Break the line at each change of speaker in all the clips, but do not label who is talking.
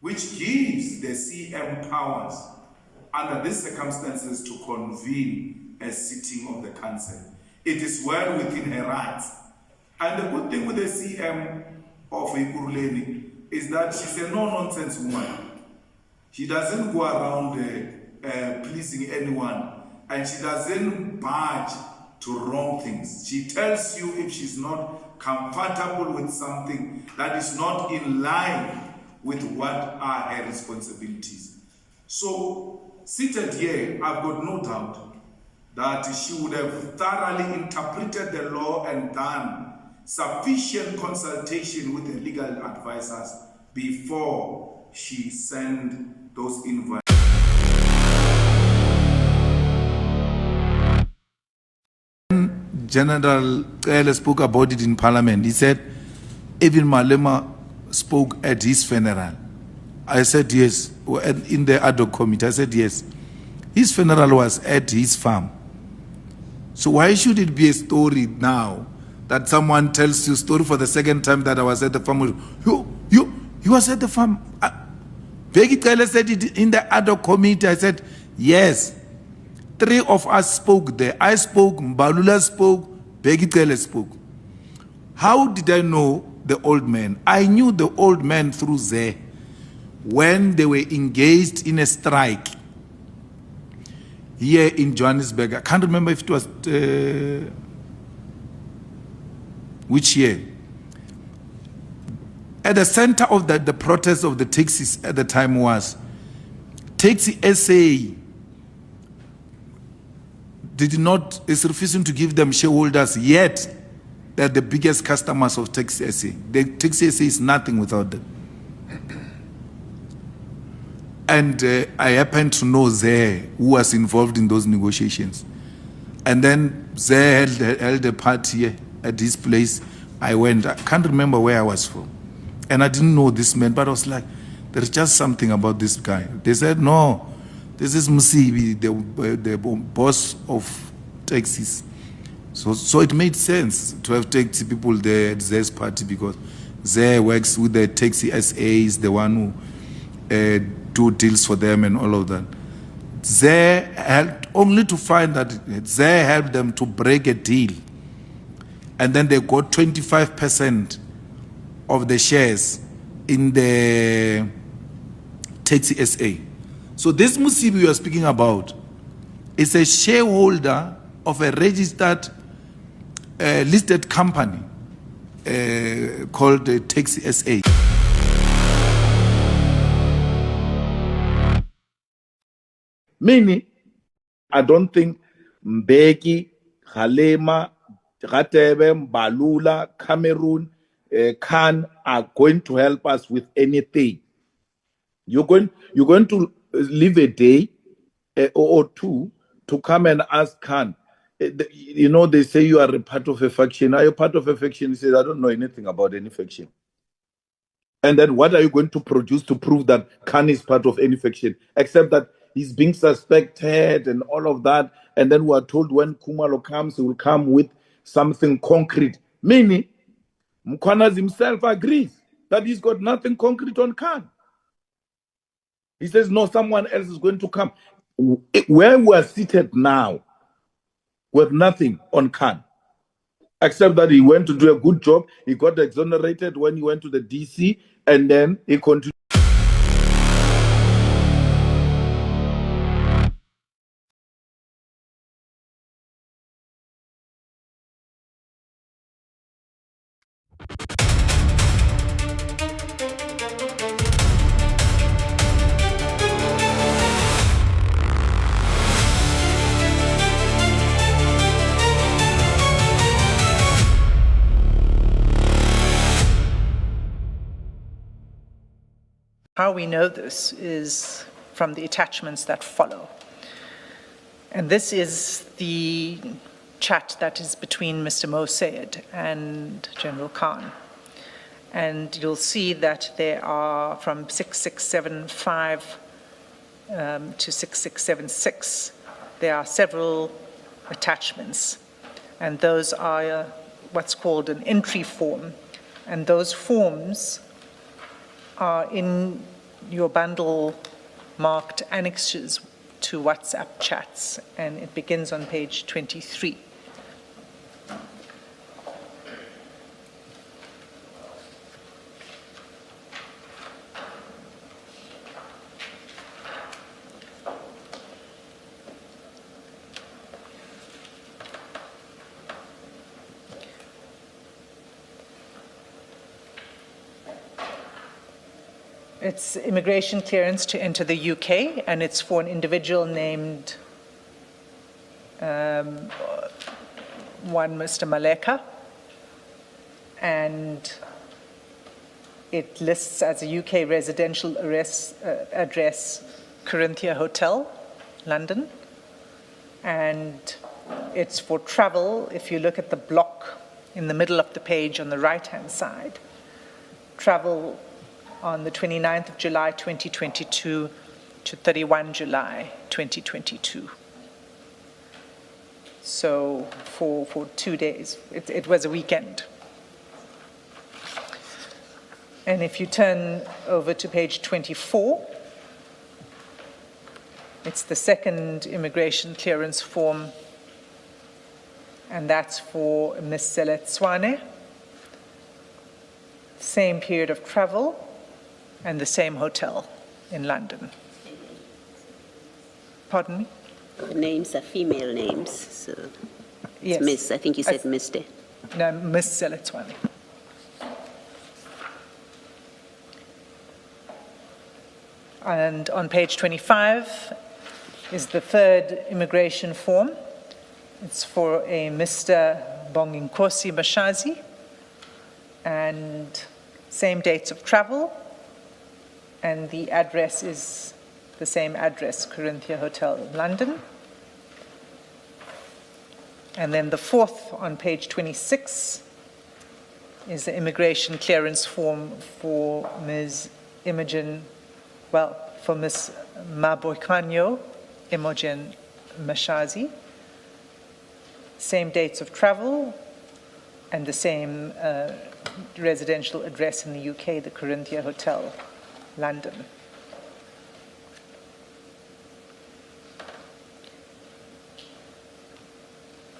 which gives the CM powers under these circumstances to convene a sitting of the council. It is well within her rights. And the good thing with the CM of Ekurhuleni is that she's a no-nonsense woman. She doesn't go around pleasing anyone, and she doesn't budge to wrong things. She tells you if she's not comfortable with something that is not in line with what are her responsibilities. So, seated here, I've got no doubt that she would have thoroughly interpreted the law and done sufficient consultation with the legal advisors before she sent those invites. General Cele spoke about it in Parliament. He said, even Malema spoke at his funeral. I said yes. In the ad hoc committee, I said yes. His funeral was at his farm. So why should it be a story now that someone tells you a story for the second time that I was at the farm? You was at the farm. Bheki Cele said it in the ad hoc committee. I said yes. 3 of us spoke there. I spoke, Mbalula spoke, Bheki Cele spoke. How did I know the old man? I knew the old man through there when they were engaged in a strike here in Johannesburg. I can't remember if it was which year. At the center of the protest of the taxis at the time was Taxi SA is refusing to give them shareholders, yet they're the biggest customers of Taxi SA. The Taxi SA is nothing without them. And I happened to know Zeh, who was involved in those negotiations. And then Zeh held a party at this place. I went, I can't remember where I was from. And I didn't know this man, but I was like, there's just something about this guy. They said, no, this is Musibi, the boss of taxis. So it made sense to have taxi people there at Zeh's party, because Zeh works with the Taxi SAs, the one who do deals for them and all of that. Zeh helped, only to find that Zeh helped them to break a deal. And then they got 25% of the shares in the Taxi SA. So this Musibi we are speaking about is a shareholder of a registered listed company called the Taxi SA. Meaning, I don't think Mbeki, Malema, R3m, Mbalula, Cameroon, Khan are going to help us with anything. You're going to leave a day or two to come and ask Khan. You know, they say you are a part of a faction. Are you part of a faction? He says, I don't know anything about any faction. And then what are you going to produce to prove that Khan is part of any faction? Except that he's being suspected and all of that. And then we are told when Nxumalo comes, he will come with something concrete. Meaning, Mkhwanazi himself agrees that he's got nothing concrete on Khan. He says, no, someone else is going to come. Where we are seated now, with nothing on Khan, except that he went to do a good job. He got exonerated when he went to the DC, and then he continued.
How we know this is from the attachments that follow. And this is the chat that is between Mr. Mo Sayed and General Khan. And you'll see that there are from 6675 to 6676, there are several attachments. And those are what's called an entry form. And those forms are in your bundle marked annexes to WhatsApp chats, and it begins on page 23. It's immigration clearance to enter the UK, and it's for an individual named one Mr. Maleka, and it lists as a UK residential address, Corinthia Hotel, London, and it's for travel. If you look at the block in the middle of the page on the right-hand side, travel on the 29th of July 2022 to 31 July 2022. So for 2 days, it was a weekend. And if you turn over to page 24, it's the second immigration clearance form, and that's for Ms. Seletswane. Same period of travel, and the same hotel in London. Pardon me?
The names are female names, so
Yes.
it's Miss. I think you said Mr.
No, Ms. Seletswane. And on page 25 is the third immigration form. It's for a Mr. Bonginkosi Mashazi, and same dates of travel, and the address is the same address, Corinthia Hotel in London. And then the fourth on page 26 is the immigration clearance form for Ms. for Ms. Maboikanyo Imogen Mashazi. Same dates of travel and the same residential address in the UK, the Corinthia Hotel, London.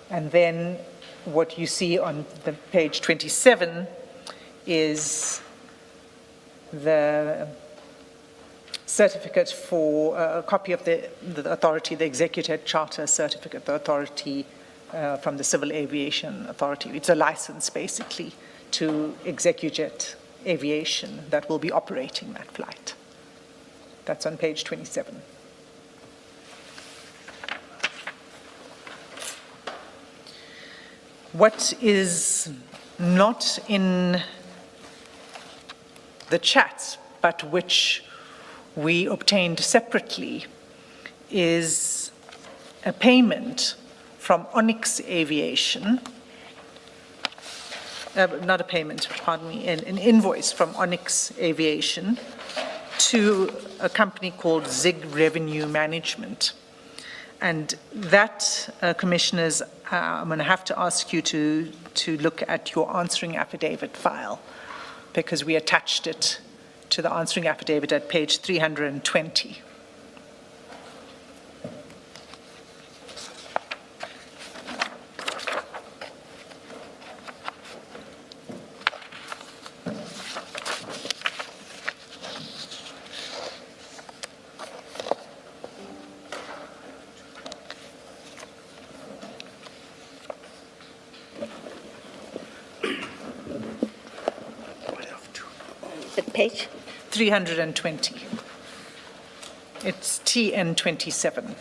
And then what you see on the page 27 is the certificate for a copy of the authority, the Executive Charter Certificate, the authority from the Civil Aviation Authority. It's a license, basically, to execute aviation that will be operating that flight. That's on page 27. What is not in the chats, but which we obtained separately, is a payment from Onyx Aviation, not a payment, pardon me, an invoice from Onyx Aviation to a company called Zig Revenue Management. And that, Commissioners, I'm going to have to ask you to look at your answering affidavit file, because we attached it to the answering affidavit at page 320.
What page?
320. It's TN 27.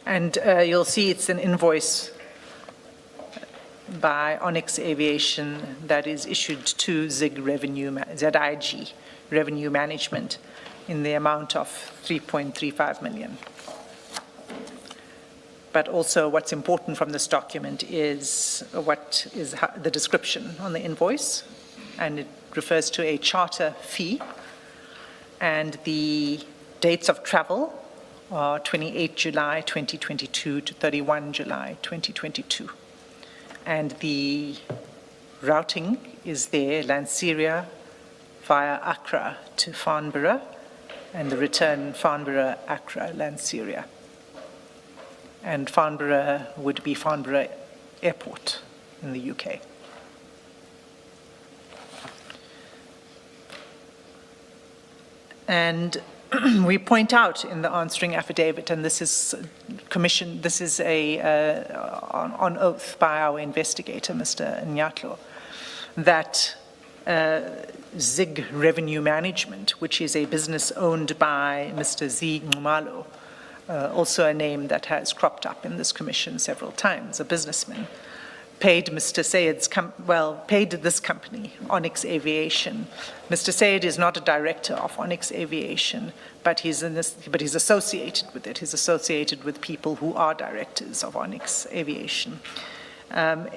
And you'll see it's an invoice by Onyx Aviation that is issued to ZIG Revenue Management in the amount of 3.35 million. but also what's important from this document is what is the description on the invoice, and it refers to a charter fee, and the dates of travel are 28 July 2022 to 31 July 2022. And the routing is there, Lanseria via Accra to Farnborough, and the return Farnborough, Accra, Lanseria. And Farnborough would be Farnborough Airport in the UK. And we point out in the answering affidavit, and this is commissioned, this is on oath by our investigator, Mr. Nxumalo, that ZIG Revenue Management, which is a business owned by Mr. Z. Nxumalo, also a name that has cropped up in this commission several times, a businessman, paid Mr. Sayed's paid this company, Onyx Aviation. Mr. Sayed is not a director of Onyx Aviation, but he's associated with it. He's associated with people who are directors of Onyx Aviation. And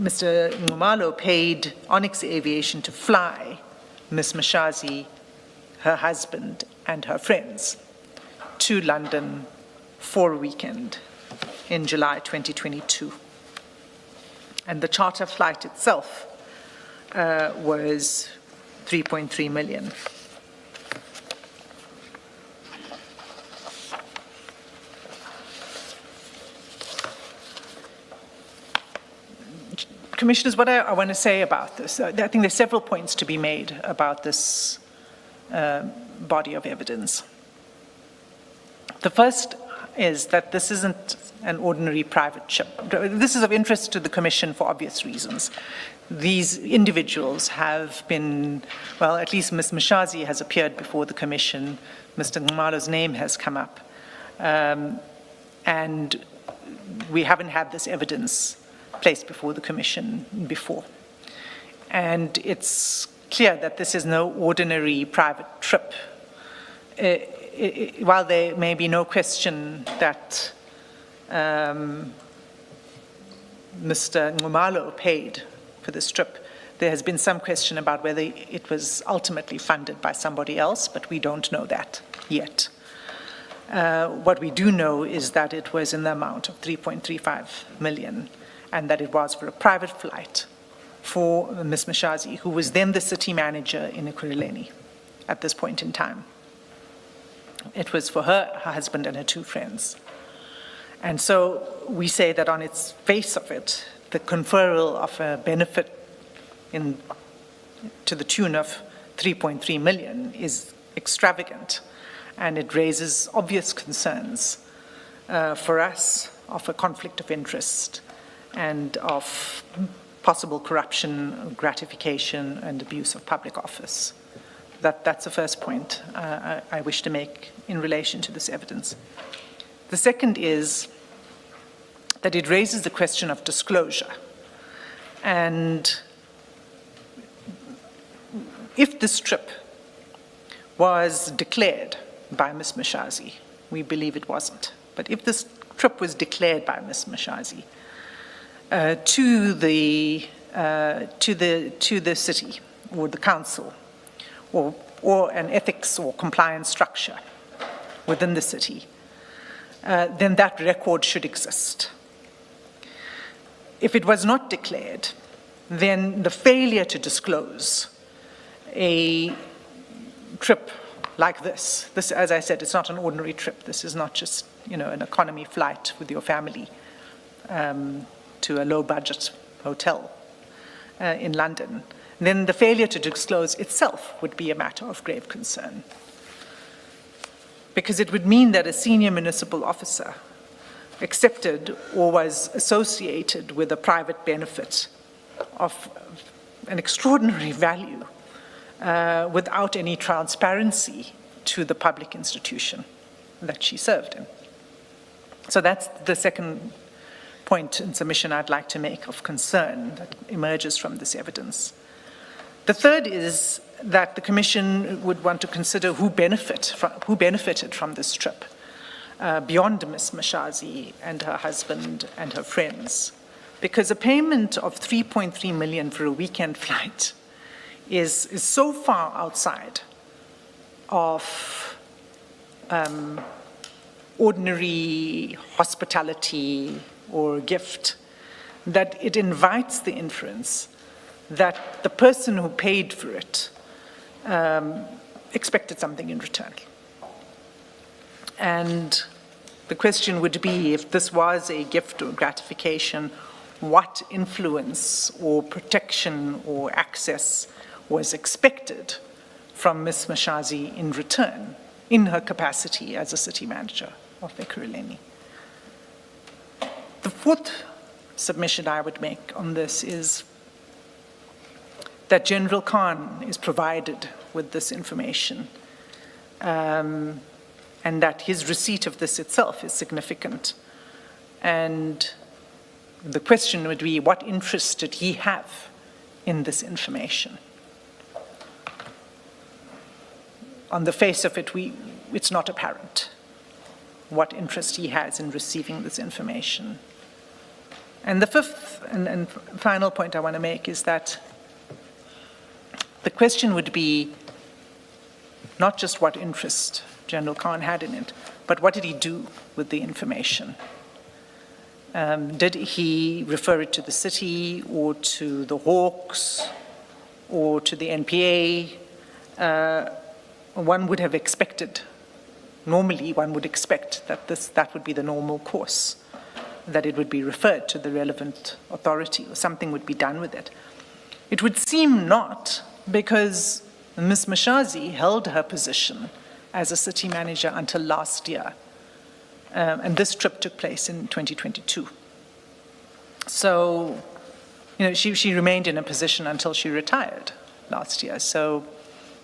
Mr. Nxumalo paid Onyx Aviation to fly Ms. Mashazi, her husband, and her friends to London for a weekend in July 2022. And the charter flight itself was 3.3 million. Commissioners, what I want to say about this, I think there's several points to be made about this body of evidence. The first is that this isn't an ordinary private ship. This is of interest to the Commission for obvious reasons. These individuals have been, well, at least Ms. Mashazi has appeared before the Commission, Mr. Nxumalo's name has come up, and we haven't had this evidence placed before the Commission before. And it's clear that this is no ordinary private trip. While there may be no question that Mr. Nxumalo paid for this trip, there has been some question about whether it was ultimately funded by somebody else, but we don't know that yet. What we do know is that it was in the amount of 3.35 million, and that it was for a private flight for Ms. Mashazi, who was then the city manager in Ekurhuleni at this point in time. It was for her husband, and her two friends. And so we say that on its face of it, the conferral of a benefit to the tune of 3.3 million is extravagant, and it raises obvious concerns for us of a conflict of interest and of possible corruption, gratification, and abuse of public office. That's the first point I wish to make in relation to this evidence. The second is that it raises the question of disclosure. And if this trip was declared by Ms. Mashazi, we believe it wasn't, but if this trip was declared by Ms. Mashazi to the city or the council, or an ethics or compliance structure within the city, then that record should exist. If it was not declared, then the failure to disclose a trip like this, as I said, it's not an ordinary trip. This is not just, an economy flight with your family to a low-budget hotel in London. Then the failure to disclose itself would be a matter of grave concern, because it would mean that a senior municipal officer accepted or was associated with a private benefit of an extraordinary value without any transparency to the public institution that she served in. So that's the second point in submission I'd like to make of concern that emerges from this evidence. The third is that the Commission would want to consider who benefited from this trip. beyond Ms. Mashazi and her husband and her friends, because a payment of 3.3 million for a weekend flight is so far outside of ordinary hospitality or gift that it invites the inference that the person who paid for it expected something in return. And the question would be, if this was a gift or gratification, what influence or protection or access was expected from Ms. Mashazi in return, in her capacity as a city manager of Ekurhuleni. The fourth submission I would make on this is that General Khan is provided with this information, and that his receipt of this itself is significant. And the question would be, what interest did he have in this information? On the face of it, it's not apparent what interest he has in receiving this information. And the fifth and final point I want to make is that the question would be not just what interest General Khan had in it, but what did he do with the information? Did he refer it to the city or to the Hawks or to the NPA? One would have expected, normally one would expect that that would be the normal course, that it would be referred to the relevant authority or something would be done with it. It would seem not, because Ms. Mashazi held her position as a city manager until last year. And this trip took place in 2022. So, she remained in a position until she retired last year. So,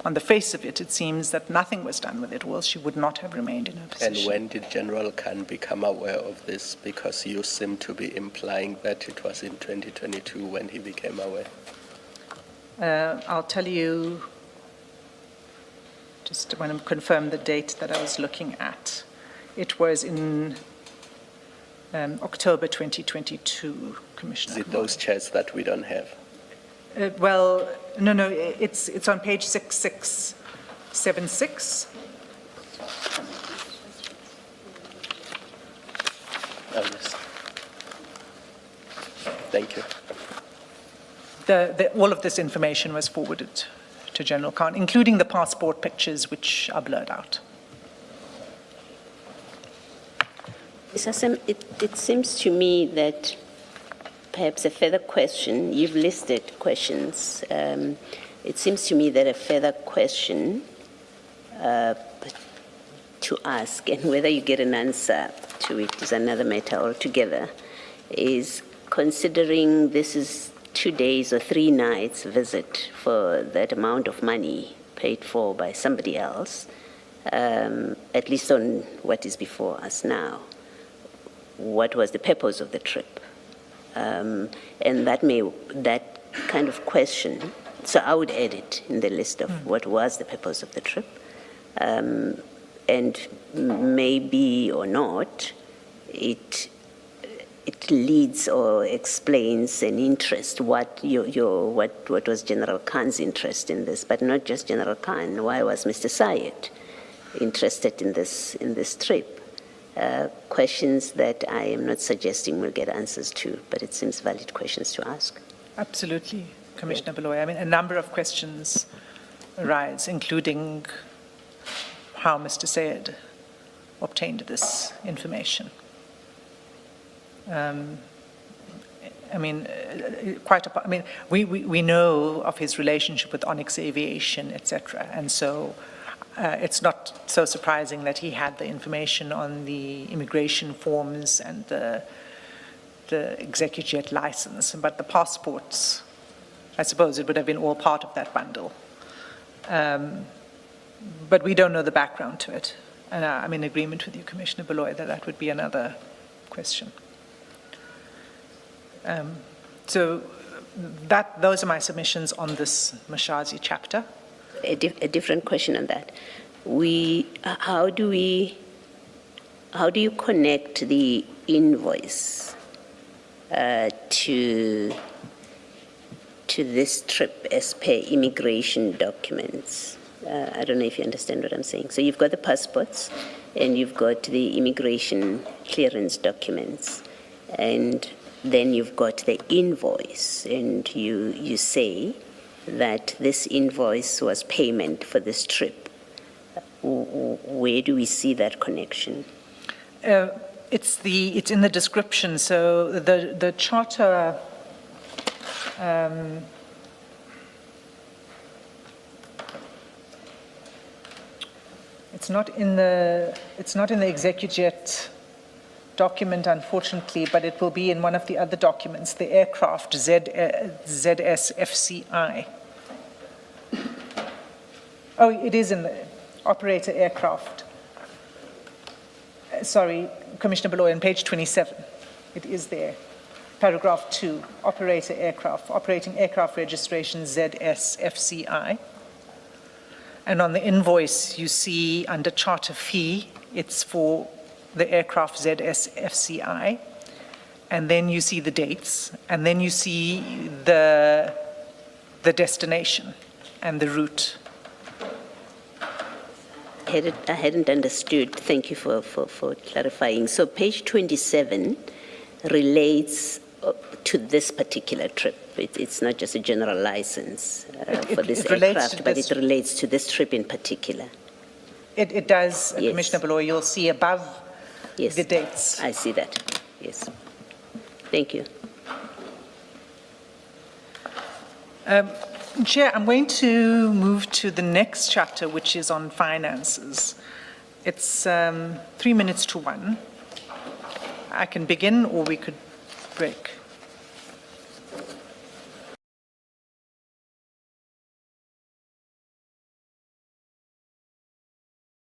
on the face of it, it seems that nothing was done with it, or else she would not have remained in her position.
And when did General Khan become aware of this? Because you seem to be implying that it was in 2022 when he became aware.
I'll tell you, just want to confirm the date that I was looking at. It was in October 2022, Commissioner.
Is it those chats that we don't have?
Well, no, it's on page 6676.
Oh, yes. Thank you.
All of this information was forwarded to General Khan, including the passport pictures, which are blurred out.
Ms. Assem, it seems to me that perhaps a further question, you've listed questions, it seems to me that a further question to ask, and whether you get an answer to it is another matter altogether, is considering this is 2 days or 3 nights visit for that amount of money paid for by somebody else, at least on what is before us now. What was the purpose of the trip? And that kind of question, so I would add it in the list of what was the purpose of the trip, and maybe or not, it leads or explains an interest, what was General Khan's interest in this, but not just General Khan. Why was Mr. Syed interested in this trip? Questions that I am not suggesting we'll get answers to, but it seems valid questions to ask.
Absolutely, Commissioner Baloy. I mean, a number of questions arise, including how Mr. Syed obtained this information. We know of his relationship with Onyx Aviation, etc., and so it's not so surprising that he had the information on the immigration forms and the executive license, but the passports, I suppose it would have been all part of that bundle. But we don't know the background to it. And I'm in agreement with you, Commissioner Baloy, that would be another question. So those are my submissions on this Mashazi chapter.
A different question on that. How do we how do you connect the invoice to this trip as per immigration documents? I don't know if you understand what I'm saying. So you've got the passports and you've got the immigration clearance documents, and then you've got the invoice, and you say that this invoice was payment for this trip. Where do we see that connection?
It's in the description. So the charter. It's not in the executive document, unfortunately, but it will be in one of the other documents, the aircraft ZSFCI. Oh, it is in the operator aircraft. Sorry, Commissioner Beloy, on page 27, it is there. Paragraph 2, operator aircraft, operating aircraft registration ZSFCI. And on the invoice, you see under charter fee, it's for the aircraft ZSFCI. And then you see the dates, and then you see the destination and the route.
I hadn't understood. Thank you for clarifying. So page 27 relates to this particular trip. It's not just a general license for this aircraft, but it relates to this trip in particular.
It does,
Yes.
Commissioner Beloy. You'll see above
Yes,
the dates.
I see that. Yes. Thank you.
Chair, I'm going to move to the next chapter, which is on finances. It's 3 minutes to 1. I can begin, or we could break.